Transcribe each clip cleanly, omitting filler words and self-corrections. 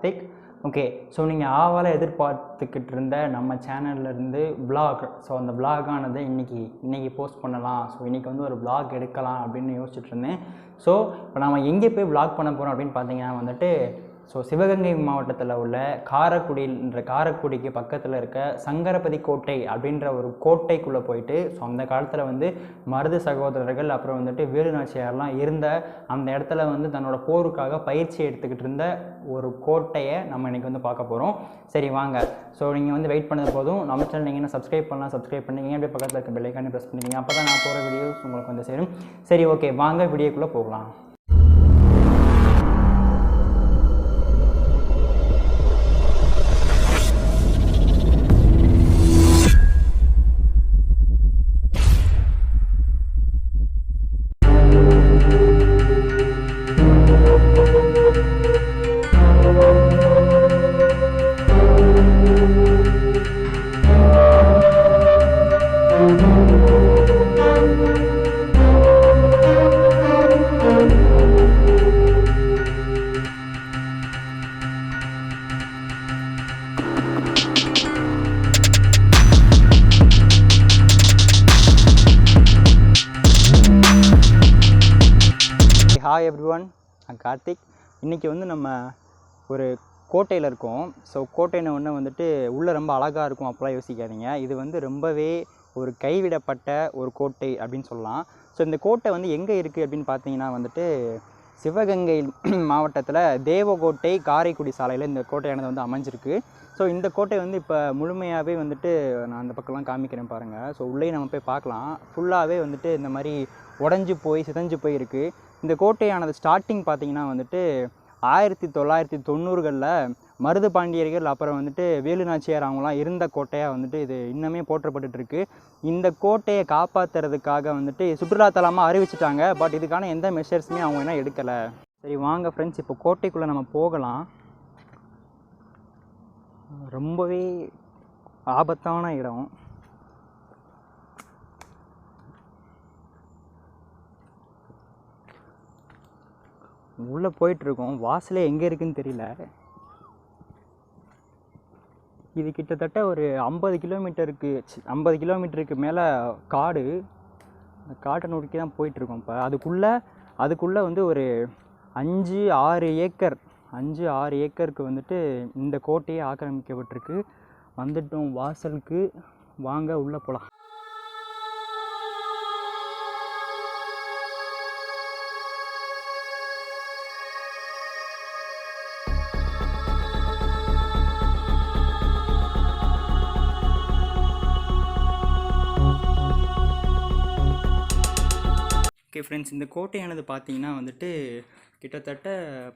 Karthik. Okay, so நீங்கள் ஆவலாக எதிர்பார்த்துக்கிட்டு இருந்த நம்ம சேனல்லேருந்து விலாக், ஸோ அந்த விலாகானது இன்றைக்கி போஸ்ட் பண்ணலாம். ஸோ இன்றைக்கி வந்து ஒரு விலாக் எடுக்கலாம் அப்படின்னு யோசிச்சுட்டு இருந்தேன். ஸோ இப்போ நம்ம எங்கே போய் விலாக் பண்ண போகிறோம் அப்படின்னு பார்த்தீங்கன்னா வந்துட்டு, ஸோ சிவகங்கை மாவட்டத்தில் உள்ள காரைக்குடிக்கு பக்கத்தில் இருக்க சங்கரபதி கோட்டை அப்படின்ற ஒரு கோட்டைக்குள்ளே போயிட்டு, ஸோ அந்த காலத்தில் வந்து மருது சகோதரர்கள் அப்புறம் வந்துட்டு வேலுநாச்சியார்லாம் இருந்த அந்த இடத்துல வந்து தன்னோட போருக்காக பயிற்சி எடுத்துக்கிட்டு இருந்த ஒரு கோட்டையை நம்ம இன்றைக்கி வந்து பார்க்க போகிறோம். சரி வாங்க. ஸோ நீங்கள் வந்து வெயிட் பண்ணது போதும். நம்ம சேனல் நீங்கள் என்ன சப்ஸ்கிரைப் பண்ணிங்க, அப்படியே பக்கத்தில் இருக்க பெல் ஐக்கானை ப்ரெஸ் பண்ணிக்கிங்க. அப்போ தான் நான் போகிற வீடியோஸ் உங்களுக்கு வந்து சேரும். சரி ஓகே, வாங்க வீடியோக்குள்ளே போகலாம். ஹாய் எவ்ரிவன், நான் கார்த்திக். இன்றைக்கி வந்து நம்ம ஒரு கோட்டையில் இருக்கோம். ஸோ கோட்டைன்னு ஒன்று வந்துட்டு உள்ளே ரொம்ப அழகாக இருக்கும் அப்போலாம் யோசிக்காதீங்க. இது வந்து ரொம்பவே ஒரு கைவிடப்பட்ட ஒரு கோட்டை அப்படின்னு சொல்லலாம். ஸோ இந்த கோட்டை வந்து எங்கே இருக்குது அப்படின்னு பார்த்தீங்கன்னா வந்துட்டு சிவகங்கை மாவட்டத்தில் தேவகோட்டை காரைக்குடி சாலையில் இந்த கோட்டையானது வந்து அமைஞ்சிருக்கு. ஸோ இந்த கோட்டை வந்து இப்போ முழுமையாகவே வந்துட்டு நான் அந்த பக்கம்லாம் காமிக்கிறேன் பாருங்கள். ஸோ உள்ளே நம்ம போய் பார்க்கலாம். ஃபுல்லாகவே வந்துட்டு இந்த மாதிரி உடஞ்சி போய் சிதைஞ்சு போய் இருக்குது. இந்த கோட்டையானது ஸ்டார்டிங் பார்த்திங்கன்னா வந்துட்டு 1990களில் மருது பாண்டியர்கள் அப்புறம் வந்துட்டு வேலுநாச்சியார் அவங்களாம் இருந்த கோட்டையாக வந்துட்டு இது இன்னுமே போற்றப்பட்டுருக்கு. இந்த கோட்டையை காப்பாற்றுறதுக்காக வந்துட்டு சுற்றுலாத்தலமாக அறிவிச்சிட்டாங்க. பட் இதுக்கான எந்த மெஷர்ஸுமே அவங்க என்ன எடுக்கலை. சரி வாங்க ஃப்ரெண்ட்ஸ், இப்போ கோட்டைக்குள்ளே நம்ம போகலாம். ரொம்பவே ஆபத்தான இடம். உள்ளே போயிட்டுருக்கோம். வாசலே எங்கே இருக்குதுன்னு தெரியல. இது கிட்டத்தட்ட ஒரு 50 கிலோமீட்டருக்கு மேலே காடு. அந்த காட்டை நோக்கி தான் போயிட்டுருக்கோம். இப்போ அதுக்குள்ளே வந்து ஒரு 5-6 ஏக்கருக்கு வந்துட்டு இந்த கோட்டையே ஆக்கிரமிக்கப்பட்டிருக்கு. வந்துட்டோம் வாசலுக்கு. வாங்க உள்ளே போகலாம். ஓகே ஃப்ரெண்ட்ஸ், இந்த கோட்டையானது பார்த்தீங்கன்னா வந்துட்டு கிட்டத்தட்ட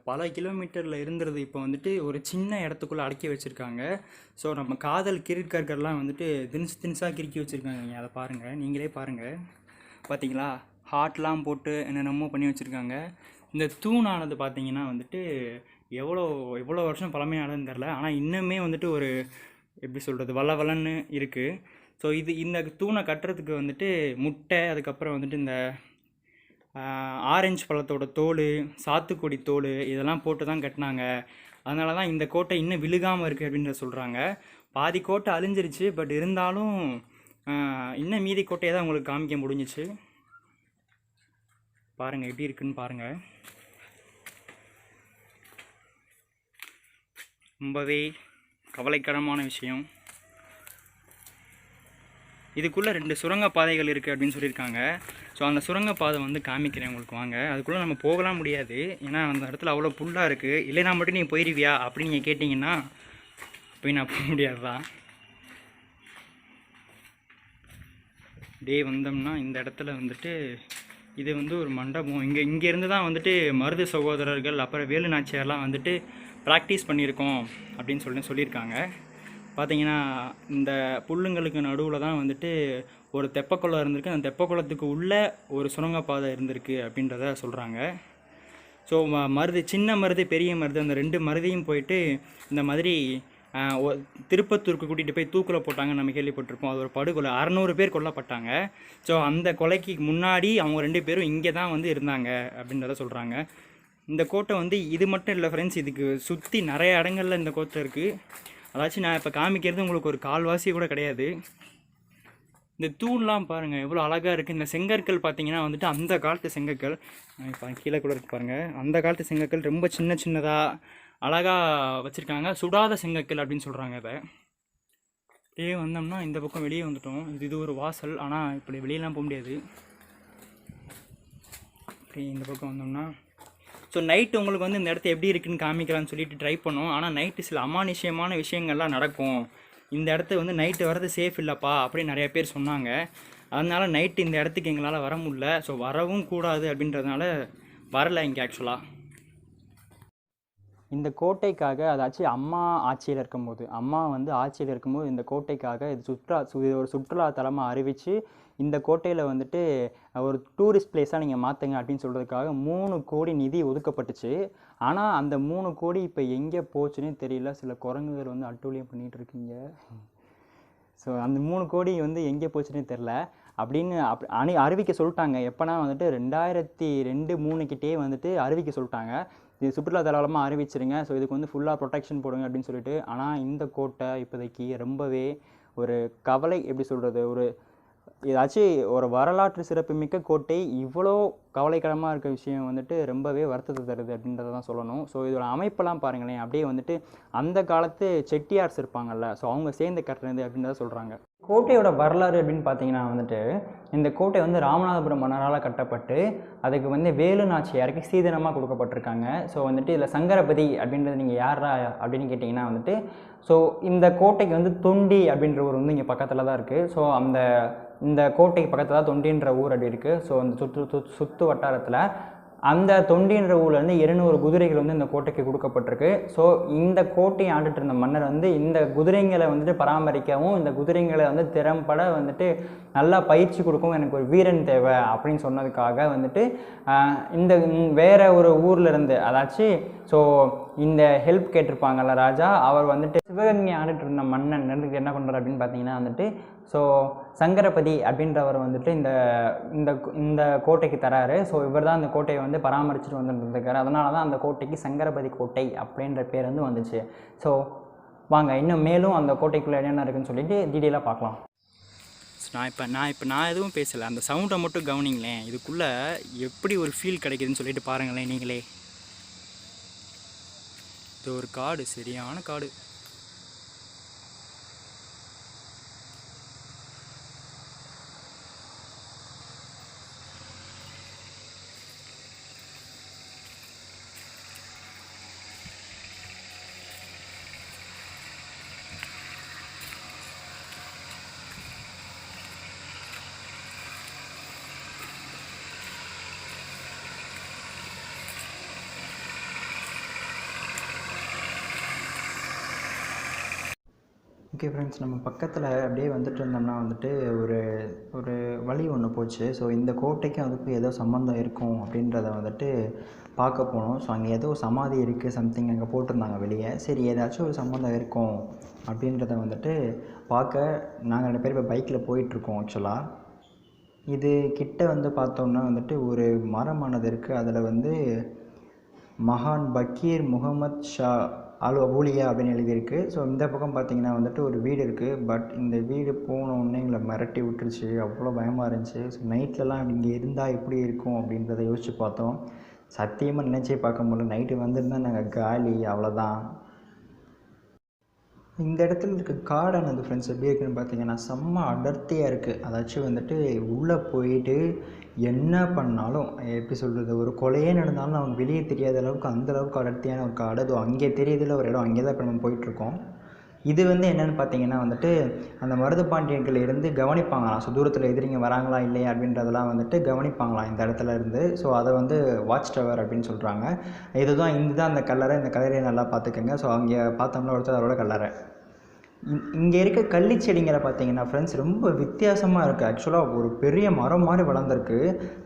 பல கிலோமீட்டரில் இருந்துறது இப்போ வந்துட்டு ஒரு சின்ன இடத்துக்குள்ளே அடக்கி வச்சுருக்காங்க. ஸோ நம்ம காதல் கிறுக்கர்கள்லாம் வந்துட்டு தின்ஸாக கிறுக்கி வச்சுருக்காங்க. அதை பாருங்கள், நீங்களே பாருங்கள். பார்த்தீங்களா, ஹார்ட்லாம் போட்டு என்னென்னமோ பண்ணி வச்சுருக்காங்க. இந்த தூணானது பார்த்தீங்கன்னா வந்துட்டு எவ்வளோ வருஷம் பழமையானதுன்னு தெரில. ஆனால் இன்னுமே வந்துட்டு ஒரு எப்படி சொல்கிறது, வளன்னு இருக்குது. ஸோ இந்த தூணை கட்டுறதுக்கு வந்துட்டு முட்டை, அதுக்கப்புறம் வந்துட்டு இந்த ஆரஞ்சு பழத்தோட தோல், சாத்துக்குடி தோல் இதெல்லாம் போட்டு தான் கட்டினாங்க. அதனால தான் இந்த கோட்டை இன்னும் விழுகாமல் இருக்குது அப்படின்ற சொல்கிறாங்க. பாதி கோட்டை அழிஞ்சிருச்சு. பட் இருந்தாலும் இன்னும் மீதி கோட்டையை தான் உங்களுக்கு காமிக்க முடிஞ்சிச்சு. பாருங்கள் எப்படி இருக்குன்னு பாருங்கள். ரொம்பவே கவலைக்கிடமான விஷயம். இதுக்குள்ளே 2 சுரங்கப்பாதைகள் இருக்குது அப்படின்னு சொல்லியிருக்காங்க. ஸோ அந்த சுரங்கப்பாதை வந்து காமிக்கிறேன் உங்களுக்கு, வாங்க. அதுக்குள்ளே நம்ம போகலாம் முடியாது, ஏன்னா அந்த இடத்துல அவ்வளோ புல்லாக இருக்குது. இல்லைனா மட்டும் நீங்கள் போயிடுவியா அப்படின்னு நீங்கள் கேட்டிங்கன்னா போய் நான் போக முடியாது தான். டே வந்தோம்னா இந்த இடத்துல வந்துட்டு இது வந்து ஒரு மண்டபம். இங்கேருந்து தான் வந்துட்டு மருது சகோதரர்கள் அப்புறம் வேலுநாச்சியார்லாம் வந்துட்டு ப்ராக்டிஸ் பண்ணியிருக்கோம் அப்படின்னு சொல்லியிருக்காங்க. பார்த்தீங்கன்னா இந்த புல்லுங்களுக்கு நடுவில் தான் வந்துட்டு ஒரு தெப்பக்குளம் இருந்திருக்கு. அந்த தெப்பக்குளத்துக்கு உள்ளே ஒரு சுரங்கப்பாதை இருந்திருக்கு அப்படின்றத சொல்கிறாங்க. ஸோ சின்ன மருது பெரிய மருது அந்த 2 மருதையும் போயிட்டு இந்த மாதிரி திருப்பத்தூருக்கு கூட்டிகிட்டு போய் தூக்கில் போட்டாங்கன்னு நம்ம கேள்விப்பட்டிருப்போம். அது ஒரு படுகொலை, 600 பேர் கொல்லப்பட்டாங்க. ஸோ அந்த கொலைக்கு முன்னாடி அவங்க 2 பேரும் இங்கே தான் வந்து இருந்தாங்க அப்படின்றத சொல்கிறாங்க. இந்த கோட்டை வந்து இது மட்டும் இல்லை ஃப்ரெண்ட்ஸ், இதுக்கு சுற்றி நிறைய இடங்கள்ல இந்த கோட்டை இருக்குது. அதாச்சும் நான் இப்போ காமிக்கிறது உங்களுக்கு ஒரு கால்வாசி கூட கிடையாது. இந்த தூண்லாம் பாருங்கள் எவ்வளோ அழகாக இருக்குது. இந்த செங்கற்கள் பார்த்தீங்கன்னா வந்துட்டு அந்த காலத்து செங்கற்கள், இப்போ கீழே கூட இருக்கு பாருங்கள். அந்த காலத்து செங்கற்கள் ரொம்ப சின்ன சின்னதாக அழகாக வச்சுருக்காங்க. சுடாத செங்கற்கள் அப்படின்னு சொல்கிறாங்க. இதை இப்படியே வந்தோம்னா இந்த பக்கம் வெளியே வந்துட்டோம். இது ஒரு வாசல், ஆனால் இப்படி வெளியெல்லாம் போக முடியாது. இப்படி இந்த பக்கம் வந்தோம்னா ஸோ நைட்டு உங்களுக்கு வந்து இந்த இடத்த எப்படி இருக்குன்னு காமிக்கலான்னு சொல்லிட்டு ட்ரை பண்ணோம். ஆனால் நைட்டு சில அமானுஷ்யமான விஷயங்கள்லாம் நடக்கும். இந்த இடத்த வந்து நைட்டு வர்றது சேஃப் இல்லைப்பா அப்படின்னு நிறைய பேர் சொன்னாங்க. அதனால் நைட்டு இந்த இடத்துக்கு எங்களால் வர முடியல. ஸோ வரவும் கூடாது அப்படின்றதுனால வரலை இங்கே. ஆக்சுவலாக இந்த கோட்டைக்காக, அதாச்சும் அம்மா ஆட்சியில் இருக்கும்போது, அம்மா வந்து ஆட்சியில் இருக்கும்போது இந்த கோட்டைக்காக இது ஒரு சுற்றுலா தலமாக அறிவித்து இந்த கோட்டையில் வந்துட்டு ஒரு டூரிஸ்ட் பிளேஸாக நீங்கள் மாற்றுங்க அப்படின்னு சொல்கிறதுக்காக 3 கோடி நிதி ஒதுக்கப்பட்டுச்சு. ஆனால் அந்த 3 கோடி இப்போ எங்கே போச்சுன்னே தெரியல. சில குரங்குகள் வந்து அட்டூழியம் பண்ணிகிட்டு இருக்கீங்க. ஸோ அந்த 3 கோடி வந்து எங்கே போச்சுன்னே தெரில அப்படின்னு அறிவிக்க சொல்லிட்டாங்க. எப்போனா வந்துட்டு 2002-2003 கிட்டே வந்துட்டு அறிவிக்க சொல்லிட்டாங்க. இது சுற்றுலா தலமாக அறிவிச்சிருங்க, ஸோ இதுக்கு வந்து ஃபுல்லாக ப்ரொடெக்ஷன் போடுங்க அப்படின்னு சொல்லிட்டு. ஆனால் இந்த கோட்டை இப்போதைக்கு ரொம்பவே ஒரு கவலை, எப்படி சொல்கிறது, ஒரு ஏதாச்சும் ஒரு வரலாற்று சிறப்புமிக்க கோட்டை இவ்வளோ கவலைக்கிடமாக இருக்க விஷயம் வந்துட்டு ரொம்பவே வருத்தத்தை தருது அப்படின்றத தான் சொல்லணும். ஸோ இதோட அமைப்பெல்லாம் பாருங்களேன், அப்படியே வந்துட்டு அந்த காலத்து செட்டியார்ஸ் இருப்பாங்கல்ல, ஸோ அவங்க சேர்ந்து கட்டுறது அப்படின்றத சொல்கிறாங்க. கோட்டையோட வரலாறு அப்படின்னு பார்த்தீங்கன்னா வந்துட்டு, இந்த கோட்டை வந்து ராமநாதபுரம் மன்னரால் கட்டப்பட்டு அதுக்கு வந்து வேலு நாச்சியாருக்கு சீதனமாக கொடுக்கப்பட்டிருக்காங்க. ஸோ வந்துட்டு இதில் சங்கரபதி அப்படின்றது நீங்கள் யாரா அப்படின்னு கேட்டிங்கன்னா வந்துட்டு, ஸோ இந்த கோட்டைக்கு வந்து தொண்டி அப்படின்ற ஊர் வந்து இங்கே பக்கத்தில் தான் இருக்குது. ஸோ இந்த கோட்டைக்கு பக்கத்தில் தான் தொண்டின்ற ஊர் அப்படி இருக்குது. ஸோ அந்த சுற்று வட்டாரத்தில் அந்த தொண்டின்ற ஊர்லேருந்து 200 குதிரைகள் வந்து இந்த கோட்டைக்கு கொடுக்கப்பட்டிருக்கு. ஸோ இந்த கோட்டையை ஆண்டுட்டு இருந்த மன்னர் வந்து இந்த குதிரைங்களை வந்துட்டு பராமரிக்கவும், இந்த குதிரைங்களை வந்து திறம்பட வந்துட்டு நல்லா பயிற்சி கொடுக்கவும் எனக்கு ஒரு வீரன் தேவை அப்படின்னு சொன்னதுக்காக வந்துட்டு இந்த வேறு ஒரு ஊர்லேருந்து, அதாச்சும் ஸோ இந்த ஹெல்ப் கேட்டிருப்பாங்கல்ல ராஜா, அவர் வந்துட்டு சிவகங்கை ஆண்டுட்டு இருந்த மன்னன் என்ன பண்ணுறாரு அப்படின்னு பார்த்தீங்கன்னா வந்துட்டு, ஸோ சங்கரபதி அப்படின்றவர் வந்துட்டு இந்த கோட்டைக்கு தராரு. ஸோ இவர் தான் அந்த கோட்டையை வந்து பராமரிச்சுட்டு வந்துருக்காரு. அதனால தான் அந்த கோட்டைக்கு சங்கரபதி கோட்டை அப்படின்ற பேர் வந்து வந்துச்சு. ஸோ வாங்க இன்னும் மேலும் அந்த கோட்டைக்குள்ளே என்னென்ன இருக்குன்னு சொல்லிட்டு டீட்டெயிலாக பார்க்கலாம். நான் எதுவும் பேசலை, அந்த சவுண்டை மட்டும் கவனிங்களேன். இதுக்குள்ளே எப்படி ஒரு ஃபீல் கிடைக்குதுன்னு சொல்லிட்டு பாருங்களேன் நீங்களே. இது ஒரு காடு, சரியான காடு. ஓகே ஃப்ரெண்ட்ஸ், நம்ம பக்கத்தில் அப்படியே வந்துட்டு இருந்தோம்னா வந்துட்டு ஒரு வழி ஒன்று போச்சு. ஸோ இந்த கோட்டைக்கும் அதுக்கும் ஏதோ சம்மந்தம் இருக்கும் அப்படின்றத வந்துட்டு பார்க்க போனோம். ஸோ அங்கே ஏதோ சமாதி இருக்குது சம்திங் அங்கே போட்டிருந்தாங்க வெளியே. சரி ஏதாச்சும் ஒரு சம்மந்தம் இருக்கும் அப்படின்றத வந்துட்டு பார்க்க நாங்கள் 2 பேர் இப்போ பைக்கில் போயிட்டுருக்கோம். ஆக்சுவலாக இது கிட்ட வந்து பார்த்தோம்னா வந்துட்டு ஒரு மரமானது இருக்குது. அதில் வந்து மகான் பக்கீர் முகமது ஷா அபூலியா அப்படின்னு எழுதியிருக்கு. ஸோ இந்த பக்கம் பார்த்தீங்கன்னா வந்துட்டு ஒரு வீடு இருக்குது. பட் இந்த வீடு போனோடனே எங்களை மிரட்டி விட்டுருச்சு, அவ்வளோ பயமாக இருந்துச்சு. ஸோ நைட்லலாம் இங்கே இருந்தால் எப்படி இருக்கும் அப்படின்றத யோசித்து பார்த்தோம். சத்தியமாக நினச்சே பார்க்க முடியல. நைட்டு வந்திருந்தால் நாங்கள் காலி, அவ்வளோதான். இந்த இடத்துல இருக்க காடானது ஃப்ரெண்ட்ஸ் எப்படி இருக்குதுன்னு பார்த்தீங்கன்னா செம்ம அடர்த்தியாக இருக்குது. அதாச்சும் வந்துட்டு உள்ளே போயிட்டு என்ன பண்ணாலும், எப்படி சொல்கிறது, ஒரு கொலையே நடந்தாலும் அவங்க வெளியே தெரியாத அளவுக்கு அந்தளவுக்கு அடர்த்தியான ஒரு காடு. அது அங்கே தெரியுதுல ஒரு இடம், அங்கே தான் இப்போ நம்ம போயிட்டுருக்கோம். இது வந்து என்னென்னு பார்த்தீங்கன்னா வந்துட்டு அந்த மருதுபாண்டியர்கள் இருந்து கவனிப்பாங்களாம். ஸோ தூரத்தில் எதிரிங்க வராங்களா இல்லையா அப்படின்றதெல்லாம் வந்துட்டு கவனிப்பாங்களாம் இந்த இடத்துல இருந்து. ஸோ அதை வந்து வாட்ச் டவர் அப்படின்னு சொல்கிறாங்க. இதுதான் அந்த கல்லறை. இந்த கல்லறையை நல்லா பார்த்துக்கோங்க. ஸோ அங்கே பார்த்தோம்னா ஒருத்தர் அதோட கல்லறை. இங்கே இருக்க கள்ளி செடிங்களை பார்த்தீங்கன்னா ஃப்ரெண்ட்ஸ் ரொம்ப வித்தியாசமாக இருக்குது. ஆக்சுவலாக ஒரு பெரிய மரம் மாதிரி வளர்ந்துருக்கு.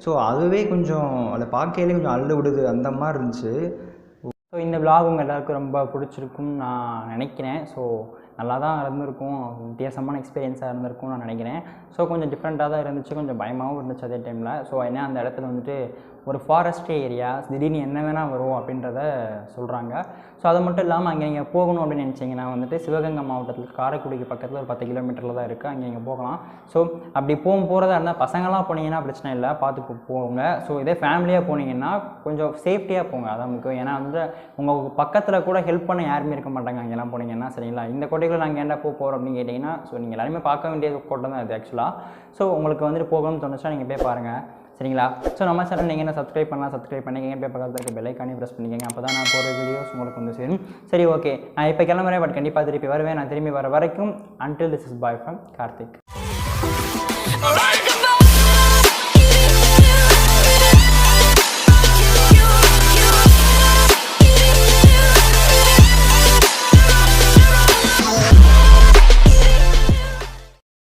ஸோ அதுவே கொஞ்சம் அதை பார்க்கையிலே கொஞ்சம் அள்ளு விடுது, அந்த மாதிரி இருந்துச்சு. ஸோ இந்த விலாக் உங்கள் எல்லாருக்கும் ரொம்ப பிடிச்சிருக்குன்னு நான் நினைக்கிறேன். ஸோ நல்லா தான் இருந்திருக்கும், வித்தியாசமான எக்ஸ்பீரியன்ஸாக இருந்திருக்கும்னு நான் நினைக்கிறேன். ஸோ கொஞ்சம் டிஃப்ரெண்ட்டாக தான் இருந்துச்சு, கொஞ்சம் பயமாகவும் இருந்துச்சு அதே டைமில். ஸோ ஏன்னா அந்த இடத்துல வந்துட்டு ஒரு ஃபாரஸ்ட் ஏரியா, திடீர்னு என்ன வேணால் வரும் அப்படின்றத சொல்கிறாங்க. ஸோ அது மட்டும் இல்லாமல் அங்கே நீங்கள் போகணும் அப்படின்னு நினச்சிங்கன்னா வந்துட்டு சிவகங்கை மாவட்டத்தில் காரைக்குடிக்கு பக்கத்தில் ஒரு 10 கிலோமீட்டரில் தான் இருக்குது. அங்கே நீங்கள் போகலாம். ஸோ அப்படி போகிறதா இருந்தால் பசங்களாம் போனீங்கன்னா பிரச்சனை இல்லை, பார்த்து போங்க. ஸோ இதே ஃபேமிலியாக போனீங்கன்னா கொஞ்சம் சேஃப்டியாக போங்க, அதான் முக்கியம். ஏன்னா வந்து உங்கள் பக்கத்தில் கூட ஹெல்ப் பண்ண யாருமே இருக்க மாட்டாங்க அங்கெல்லாம் போனீங்கன்னா, சரிங்களா? இந்த கோட்டைக்குள்ள நாங்கள் ஏன்டா போகிறோம் அப்படின்னு கேட்டிங்கன்னா, ஸோ நீங்கள் எல்லாருமே பார்க்க வேண்டிய கோட்டை தான் அது ஆக்சுவலாக. ஸோ உங்களுக்கு வந்துட்டு போகணும்னு தோணுச்சுன்னா நீங்கள் போய் பாருங்கள், சரிங்களா? ஸோ நம்ம சேனல் நீங்கள் என்ன சப்ஸ்கிரைப் பண்ணலாம், சப்ஸ்கிரைப் பண்ணிக்கங்க. போய் பக்கத்தில் இருக்க பெல் ஐக்கானே ப்ரெஸ் பண்ணிக்கங்க. அப்போ தான் நான் போகிற வீடியோஸ் உங்களுக்கு வந்து சேரும். சரி, ஓகே, நான் இப்போ கிளம்புறேன். பட் கண்டிப்பாக திருப்பி வருவேன். நான் திரும்பி வர வரைக்கும் until this is bye from Karthik.